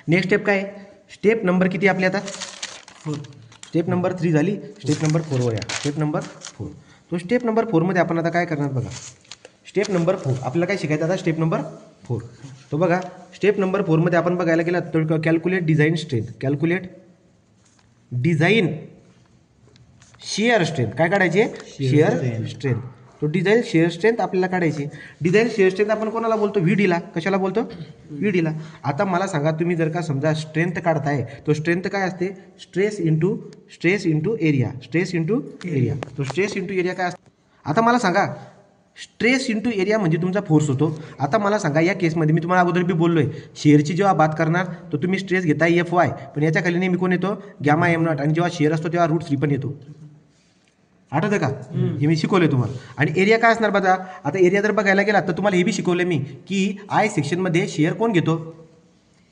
Next step काय आहे? Step number किती आपली आता? 4. स्टेप नंबर 3 झाली. स्टेप नंबर 4 वर या. Step number 4. तो स्टेप नंबर 4 मध्ये आपण आता काय करणार बघा. स्टेप नंबर 4 आपल्याला काय शिकायचं आता? Step number 4. तो बघा स्टेप नंबर 4 मध्ये आपण बघायला गेला तर calculate design strength. Calculate design shear strength. काय काढायची? Shear strength. तो डिझाईन शिअर स्ट्रेंथ आपल्याला काढायची. डिझाईन शिअर स्ट्रेंथ आपण कोणाला बोलतो? व्हीडीला. कशाला बोलतो? व्हीडीला. आता मला सांगा तुम्ही जर का समजा स्ट्रेंथ काढताय तो स्ट्रेंथ काय असते? Stress into area. Stress into area. तो स्ट्रेस इंटू एरिया काय असतो? आता मला सांगा स्ट्रेस इंटू एरिया म्हणजे तुमचा फोर्स होतो. आता मला सांगा या केसमध्ये मी तुम्हाला अगोदर बी बोललोय शेअरची जेव्हा बात करणार तर तुम्ही स्ट्रेस घेताय FY, पण याच्या खाली नेहमी कोण येतो? Gamma M0. आणि जेव्हा शेअर असतो तेव्हा √3 पण येतो. आठवतं का? हे मी शिकवले तुम्हाला. आणि एरिया काय असणार बघा. आता एरिया जर बघायला गेला तर तुम्हाला हे बी शिकवलं मी की आय सेक्शनमध्ये शेअर कोण घेतो?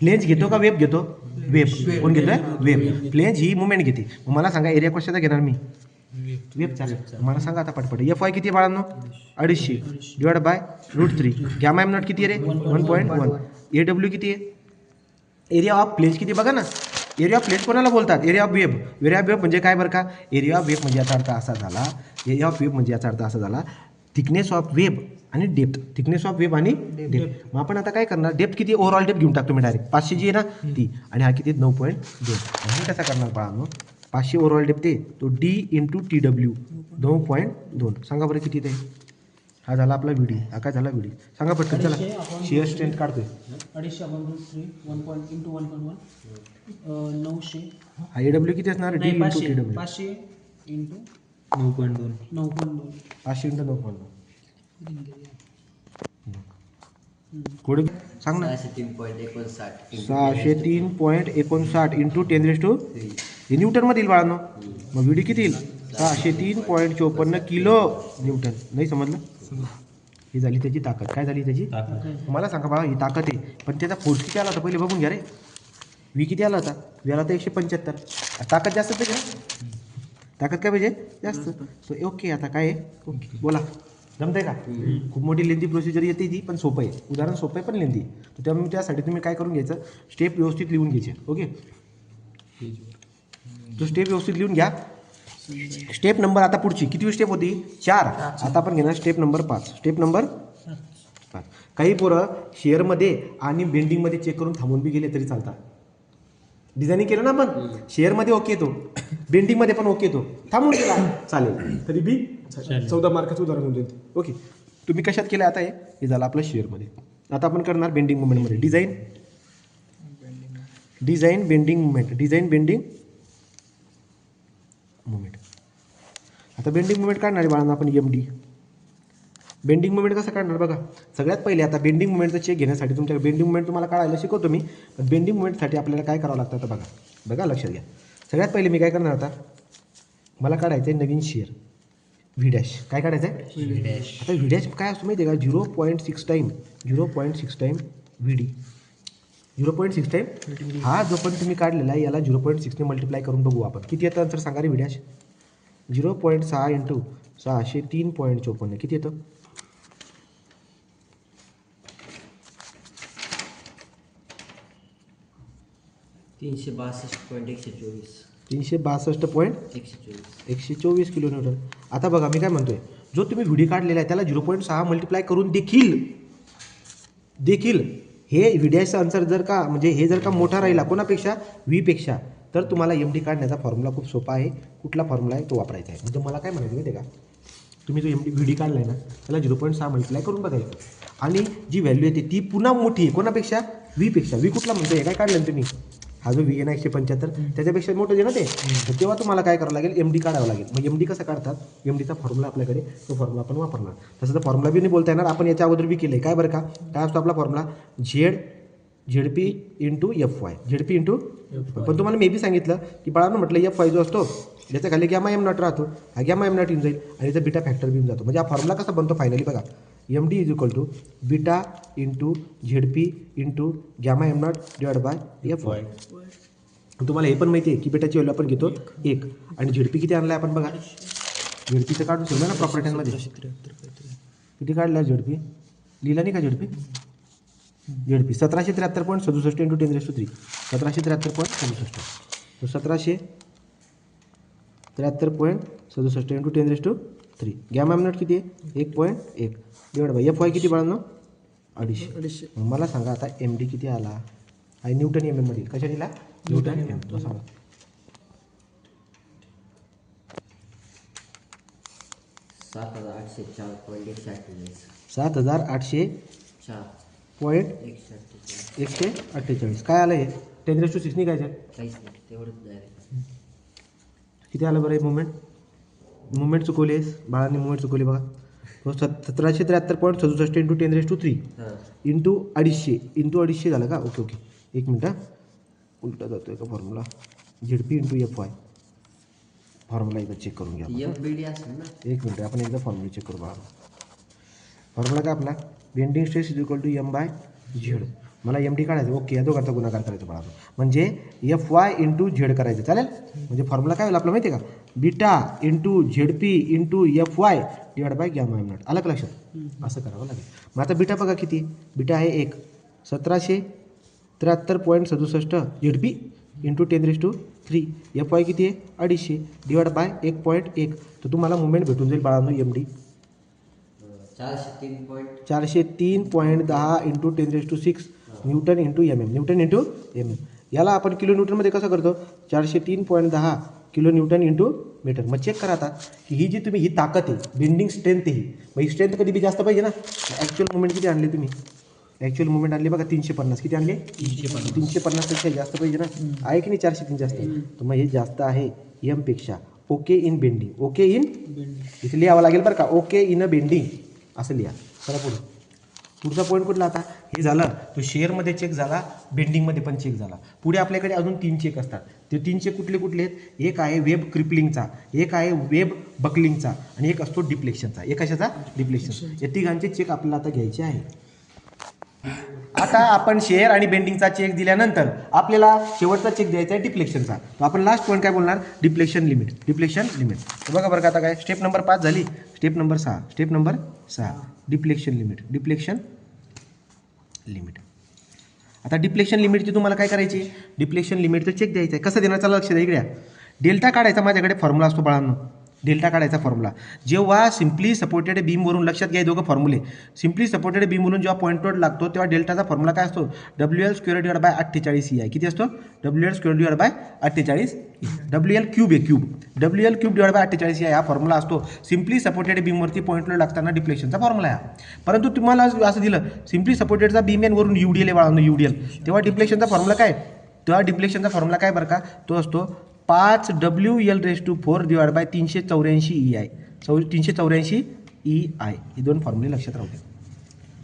प्लेन्स घेतो का वेब घेतो? वेब. कोण घेतोय? वेब. प्लेन्स ही मुवमेंट घेते. मला सांगा एरिया कशाचा घेणार मी? वेबचा. मला सांगा आता पटपट. FY किती बाळांनो? 250 डिवाइड बाय √3. गॅमा M0 किती आहे रे? 1.1. AW किती आहे? एरिया ऑफ प्लेन्स किती बघा ना. एरिया ऑफ प्लेन्स कोणाला बोलतात? Area of web. Area of web म्हणजे काय बरं का? एरिया ऑफ वेब म्हणजे याचा अर्थ असा झाला. एरिया ऑफ वेब म्हणजे याचा अर्थ असा झाला थिकनेस ऑफ वेब आणि डेप्थ. थिकनेस ऑफ वेब आणि डेप्थ. मग आपण आता काय करणार? डेप्थ किती? ओव्हरऑल डेप्थ घेऊन टाकतो मी डायरेक्ट. 500 जी आहे ना ती. आणि हा किती? 9.2. आणि कसा करणार बाळांनो? 500 ओव्हरऑल डेप्थ आहे तो D इंटू TW 9.2. सांगा बरं किती ते? हा झाला आपला व्हीडी. हा काय झाला? व्हीडी. सांगा पटकन चला. शिअर स्ट्रेंथ काढतोय. 250 आपण √3 1 इंटू 1.1 900. हा AW किती असणार? D into 500 TW 500 into 9.2. 9.2. 500 into 9.2. Code सांग ना. 603.59 इंटू 10⁻³ हे न्यूटनमध्ये येईल बाळांनो. मग व्हीडी किती येईल? 603.54 किलो न्यूटन. नाही समजलं? ही झाली त्याची ताकद. काय झाली त्याची ताकद? मला सांगा बाळा ही ताकद आहे पण त्याचा फोर्स किती आला होता पहिले बघून घ्या रे. V किती आला होता? V आला होता 175. ताकद जास्त पाहिजे ना. ताकद काय पाहिजे? जास्त. So okay. आता काय आहे? ओके बोला. जमतंय का? खूप मोठी लेंदी प्रोसिजर येते ती पण सोपं आहे. उदाहरण सोपं आहे पण लेंदी. तर त्यामुळे त्यासाठी तुम्ही काय करून घ्यायचं? स्टेप व्यवस्थित लिहून घ्यायचे. ओके. तो स्टेप व्यवस्थित लिहून घ्या. स्टेप नंबर आता पुढची किती स्टेप होती? 4. आता आपण घेणार स्टेप नंबर 5. Step number 5. काही पोरं शेअरमध्ये आणि बेंडिंगमध्ये चेक करून थांबून बी गेले तरी चालतात. डिझायनिंग केलं ना आपण शेअरमध्ये ओके येतो, बेंडिंगमध्ये पण ओके येतो, थांबून गेला चालेल तरी बी 14 मार्काचं उदाहरण होऊन जाईल. ओके. तुम्ही कशात केलं आता? हे झालं आपलं शेअरमध्ये. आता आपण करणार बेंडिंग मुवमेंटमध्ये. Design bending movement. Design bending movement. आता बेंडिंग मुवमेंट काढणार आहे बाळांना आपण MD. बेंडिंग मुवमेंट कसं काढणार बघा. सगळ्यात पहिले आता बेंडिंग मुवमेंटचं चेक घेण्यासाठी तुमच्या बेंडिंग मुवमेंट तुम्हाला काढायला शिकवतो मी. पण बेंडिंग मुवमेंटसाठी आपल्याला काय करावं लागतं आता बघा. बघा लक्षात घ्या. सगळ्यात पहिले मी काय करणार आता मला काढायचं आहे नवीन शेअर V'. काय काढायचं आहे? V'. आता V' काय असतो माहिती आहे का? 0.6 टाईम VD. 0.6 टाईम हा जो पण तुम्ही काढलेला आहे याला 0.6 ने मल्टिप्लाय करून बघू आपण किती येतं आन्सर सांगा रे. V' 0.6 इंटू 603.54 किती येतं? 362.124 किलो न्यूटन. आता बघा मी काय म्हणतोय जो तुम्ही व्हिडिओ काढलेला आहे त्याला 0.6 मल्टिप्लाय करून देखील हे व्हिडिओचं आन्सर जर का म्हणजे हे जर का मोठा राहिला कोणापेक्षा? V पेक्षा तर तुम्हाला MD काढण्याचा फॉर्म्युला खूप सोपा आहे. कुठला फॉर्म्युला आहे तो वापरायचा आहे. म्हणजे मला काय म्हणायचं माहिती आहे का? तुम्ही जो व्हिडिओ काढला आहे ना त्याला 0.6 मल्टिप्लाय करून बघायचं आणि जी व्हॅल्यू येते ती पुन्हा मोठी आहे कोणापेक्षा? V पेक्षा. V कुठला म्हणतोय? काय काढलं तुम्ही? हा जो V आहे ना 175 त्याच्यापेक्षा मोठं जे ना ते. तर तेव्हा तुम्हाला काय करावं लागेल? MD काढावं लागेल. मग MD कसं काढतात? MDचा फॉर्म्युला आपल्याकडे तो फॉर्म्युला आपण वापरणार. तसं तर फॉर्म्युला बी नाही बोलता येणार. आपण याच्या अगोदर बी केलं आहे. काय बरं का? काय असतो आपला formula? ZP into FY. ZP into पण तुम्हाला मी बी सांगितलं की बाळांनो म्हटलं FY जो असतो ज्याच्या खाली गॅमा M0 राहतो हा गॅमा M0 येऊन जाईल आणि याचा बीटा फॅक्टर बी येऊन जातो. म्हणजे हा फॉर्म्युला कसा बनतो फायनली बघा. MD is equal to beta into ZP into gamma M0 divide by FY. तुम्हाला हे पण माहिती आहे की बेटाची व्हॅल्यू आपण घेतो 1 आणि ZP किती आणला आपण बघा. ZPचं काढून ठेवलं ना प्रॉपर्टीमध्ये किती काढला ZP लिहिला नाही का? ZP ZP 1773.67 into 10⁻³ 1773.67. तो 1773.67 इंटू 10⁻³ गॅमा एम नॉट किती आहे 1.1 डिवाइड बाय एफ वाय किती बाळांनो 250. मग मला सांगा आता एम डी किती आला आणि न्यूटन एम एम मध्ये कशा दिला न्यूटन एम तो सांगा 7,800.148 काय आलं हे 10⁻⁶ निघायचं किती आलं बरं हे मुवमेंट चुकवलीस बाळांनी मुवमेंट चुकवली बघा तो 1773.67 इंटू 10⁻³ इंटू 250 इंटू 250 झालं का ओके एक मिनटं उलटा जातोय का formula ZP into F Y formula एकदा चेक करून घ्या एक मिनटं आपण एकदा फॉर्म्युला चेक करू बघा फॉर्म्युला काय आपला bending stress is equal to M by Z मला एम डी काढायचं ओके या दोघांचा गुणाकार करायचा बाळा म्हणजे एफ वाय इंटू झेड करायचं चालेल म्हणजे फॉर्म्युला काय होईल आपलं माहिती आहे का beta into ZP into F Y divide by gamma am not आलं का लक्षात असं करावं लागेल मग आता बीटा बघा किती बीटा आहे 1773.67 झेडपी इंटू 10⁻³ एफ वाय किती आहे 250 डिवाइड बाय 1.1 तर तुम्हाला मुवमेंट भेटून जाईल बाळांनो M D 403.10 into 10⁻⁶ newton into M M याला आपण किलो न्यूटनमध्ये कसं करतो 403.10 किलो न्यूटन इंटू मीटर मग चेक करा आता की ही जी तुम्ही ही ताकद आहे बेंडिंग स्ट्रेंथ आहे मग ही स्ट्रेंथ कधी बी जास्त पाहिजे ना ॲक्च्युअल मुवमेंट किती आणली तुम्ही ॲक्च्युअल मुवमेंट आणली बघा 350 किती आणले 350पेक्षा जास्त पाहिजे ना आहे की नाही 403 जास्त तर मग हे जास्त आहे एम पेक्षा ओके इन बेंडिंग इथे लिहावं लागेल बरं का ओके इन अ बेंडिंग असं लिहा चला पुढचा पॉईंट कुठला आता हे झालं तो शेअरमध्ये चेक झाला बेंडिंगमध्ये पण चेक झाला पुढे आपल्याकडे अजून 3 चेक असतात ते 3 चेक कुठले आहेत एक आहे वेब क्रिपलिंगचा एक आहे वेब बकलिंगचा आणि एक असतो डिप्लेक्शनचा एक कशाचा डिप्लेक्शन या तिघांचे चेक आपल्याला आता घ्यायचे आहे आता आपण शेअर आणि बेंडिंगचा चेक दिल्यानंतर आपल्याला शेवटचा चेक द्यायचा आहे डिप्लेक्शनचा तर आपण लास्ट पॉईंट काय बोलणार डिप्लेक्शन लिमिट तर बघा बरं का आता काय स्टेप नंबर 5 झाली स्टेप नंबर 6 डिप्लेक्शन लिमिट आता डिप्लेक्शन लिमिटची तुम्हाला काय करायची डिप्लेक्शन लिमिटचं चेक द्यायचं आहे कसं देणार चला लक्ष द्या इकडे डेल्टा काढायचा माझ्याकडे फॉर्म्युला असतो बाळांनो डेल्टा काढायचा फॉर्म्युला जेव्हा सिम्पली सपोर्टेड बीमवरून लक्षात घ्या दोघं फॉर्म्युले सिम्पली सपोर्टेड बीमवरून जेव्हा पॉईंट लोड लागतो तेव्हा डेल्टाचा फॉर्म्युला काय असतो WL² डिवाइड बाय 48 EI किती असतो WL² divide by 48 WL cube divide by 48 EI हा फॉर्म्युला असतो सिम्पली सपोर्टेड बीमवरती पॉईंट लोड लागताना डिप्लेक्शनचा फॉर्म्युला आहे परंतु तुम्हाला असं दिलं सिम्पली सपोर्टेडचा बीम वरून UDL वाढवणं UDL तेव्हा डिप्लेक्शनचा फॉर्म्युला काय तेव्हा डिप्लेक्शनचा फॉर्म्युला काय बरं का तो असतो 5 WL⁴ divide by 384 EI 384 EI हे दोन फॉर्म्युले लक्षात राहू द्या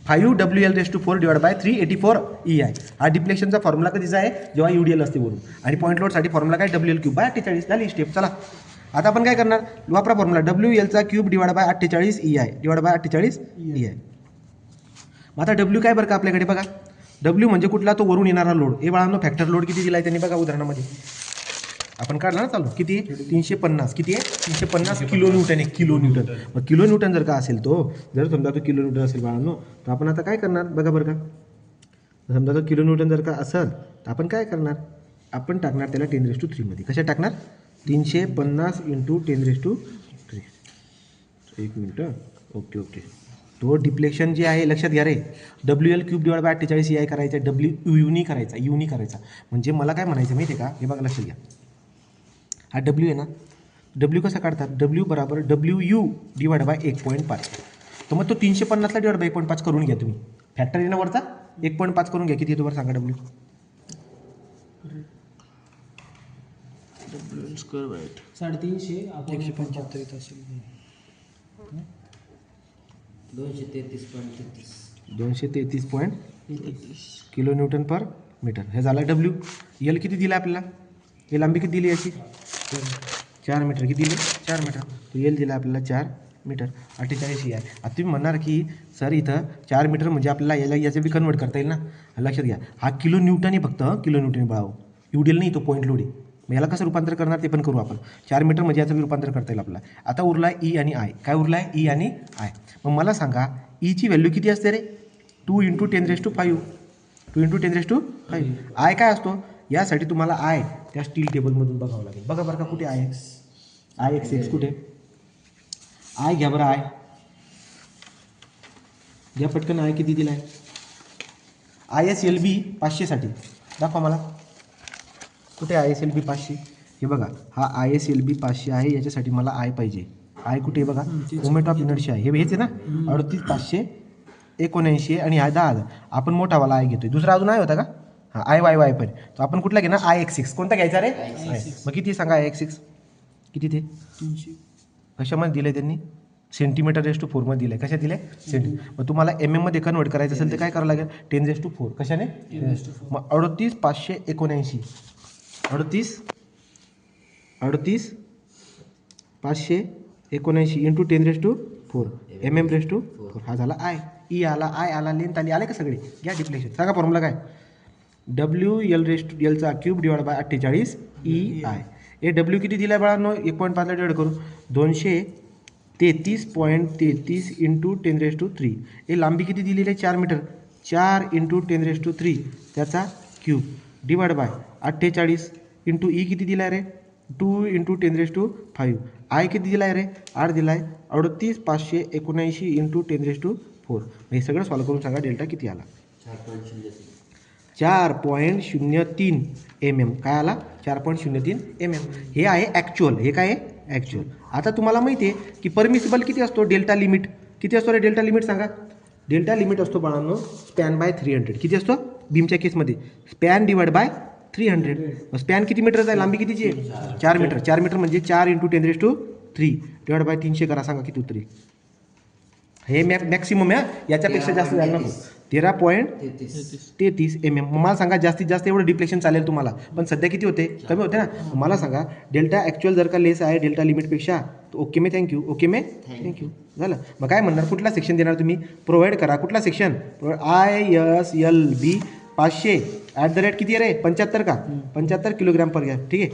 5 WL⁴ डिवाइड बाय 384 EI हा डिप्लेक्शनचा फॉर्म्युला कधीचा आहे जेव्हा UDL असते वरून आणि पॉईंट लोडसाठी फॉर्म्युला काय WL³ बाय 48 झाली स्टेप चला आता आपण काय करणार वापरा formula WL³ divide by 48 EI divide by 48 EI मग आता W काय बरं का आपल्याकडे बघा W म्हणजे कुठला तो वरून येणारा लोड हे बाळांनो फॅक्टर लोड किती दिला आहे त्यांनी बघा उदाहरणामध्ये आपण काढला ना चालू किती 350 किती आहे 350 किलो न्यूटन आहे किलो न्यूटन मग किलो न्यूटन जर का असेल तो जर समजा तो किलो न्यूटन असेल बाळांनो तर आपण आता काय करणार बघा बरं का समजा तो किलो न्यूटन जर का असेल तर आपण काय करणार आपण टाकणार त्याला 10⁻³ मध्ये कशा टाकणार 350 इंटू 10⁻³ एक मिनटं ओके तो डिप्लेक्शन जे आहे लक्षात घ्या रे WL³ डिवाइड बाय 48 EI करायचा युनी करायचा म्हणजे मला काय म्हणायचं माहिती आहे का हे बघा लक्षात घ्या हा W आहे ना W कसा काढतात W बराबर WU डिवाइड बाय 1.5 तर मग तो 350ला डिवाइड बाय 1.5 करून घ्या तुम्ही फॅक्टर आहे ना वरचा 1.5 करून घ्या किती येतो बरं सांगा W 350 आपण 175 येत असेल 233.33 किलो न्यूटन पर मीटर हे झालं W L किती दिला आपल्याला हे लांबी किती दिली याची 4 मीटर किती दिली 4 मीटर तो L दिला आपल्याला 4 मीटर 48 EI आता तुम्ही म्हणणार की सर इथं 4 मीटर म्हणजे आपल्याला याला याचं बी कन्वर्ट करता येईल ना लक्षात घ्या हा किलो न्यूटन आहे फक्त किलो न्यूटन बाळाव UDL नाही तो पॉईंट लोड आहे मग याला कसं रूपांतर करणार ते पण करू आपण 4 मीटर म्हणजे याचं रूपांतर करता येईल आपल्याला आता उरला आहे E आणि I काय उरला आहे E आणि I मग मला सांगा ईची व्हॅल्यू किती असते रे 2 इंटू 10⁻⁵ 2 इंटू 10⁵ आय काय असतो यासाठी तुम्हाला आय त्या स्टील टेबलमधून बघावं लागेल. बघा बरं का कुठे आहे आय एक्स कुठे आय घ्या बरं आय घ्या पटकन आय किती दिला आहे ISLB 500साठी दाखवा मला कुठे ISLB 500 हे बघा हा ISLB 500 आहे याच्यासाठी मला आय पाहिजे. आय कुठे आहे बघा मोमेंट ऑफ इनर्शिया हे हेच आहे ना 38,579 आणि हा 10,000 आपण मोठावाला आय घेतोय. दुसरा अजून आय होता का हां आय पण तो आपण कुठला घेणार IX6 कोणता घ्यायचा रे मग किती सांगा IX6 किती ते 300 कशामध्ये दिलं आहे त्यांनी सेंटीमीटर/4 मध्ये दिलं आहे. कशात दिलं आहे सेंटीमीटर. मग तुम्हाला MM मध्ये कन्वर्ट करायचं असेल तर काय करावं लागेल 10⁴ कशाने मग 38,579 38,579 इंटू 10⁴ MM⁴ हा झाला आय ई आला आय आला लेंथ आले का सगळे घ्या डिप्लेशन सांगा फॉर्म्युला काय WL⁴ डिवाइड बाय 48 EI हे W किती दिला आहे बाळांनो 1.5 डिवाइड करू 233.33 इंटू 10⁵ हे लांबी किती दिलेली आहे 4 मीटर 4 इंटू 10⁵ त्याचा cube divide by 48 into E किती दिला आहे रे 2 इंटू 10⁵ आय किती दिला आहे रे 8 दिला आहे 38,579 इंटू 10⁴ हे सगळं सॉल्व करून सांगा डेल्टा किती आला 4.03 mm काय आला 4.03 mm हे आहे ॲक्च्युअल हे काय आहे ॲक्च्युअल. आता तुम्हाला माहिती आहे की परमिसिबल किती असतो डेल्टा लिमिट किती असतो रे डेल्टा लिमिट सांगा डेल्टा लिमिट असतो बाळांनो स्पॅन बाय 300 किती असतो बीमच्या केसमध्ये स्पॅन डिवाइड बाय 300 स्पॅन किती मीटरचा आहे लांबी कितीची आहे 4 मीटर 4 मीटर म्हणजे 4 इंटू 10⁵ डिवाइड बाय 300 करा सांगा किती उत्तरी हे मॅक्सिमम आहे याच्यापेक्षा जास्त झालं नको 13.33 mm. मला सांगा जास्तीत जास्त एवढं डिप्लेशन चालेल तुम्हाला पण सध्या किती होते कमी होते ना मला सांगा डेल्टा ॲक्च्युअल जर का लेस आहे डेल्टा लिमिटपेक्षा तर ओके मे थँक्यू झालं. मग काय म्हणणार कुठला सेक्शन देणार तुम्ही प्रोव्हाइड करा कुठला सेक्शन ISLB 500 @ किती आहे रे 75 का 75 किलोग्राम पर घ्या ठीक आहे.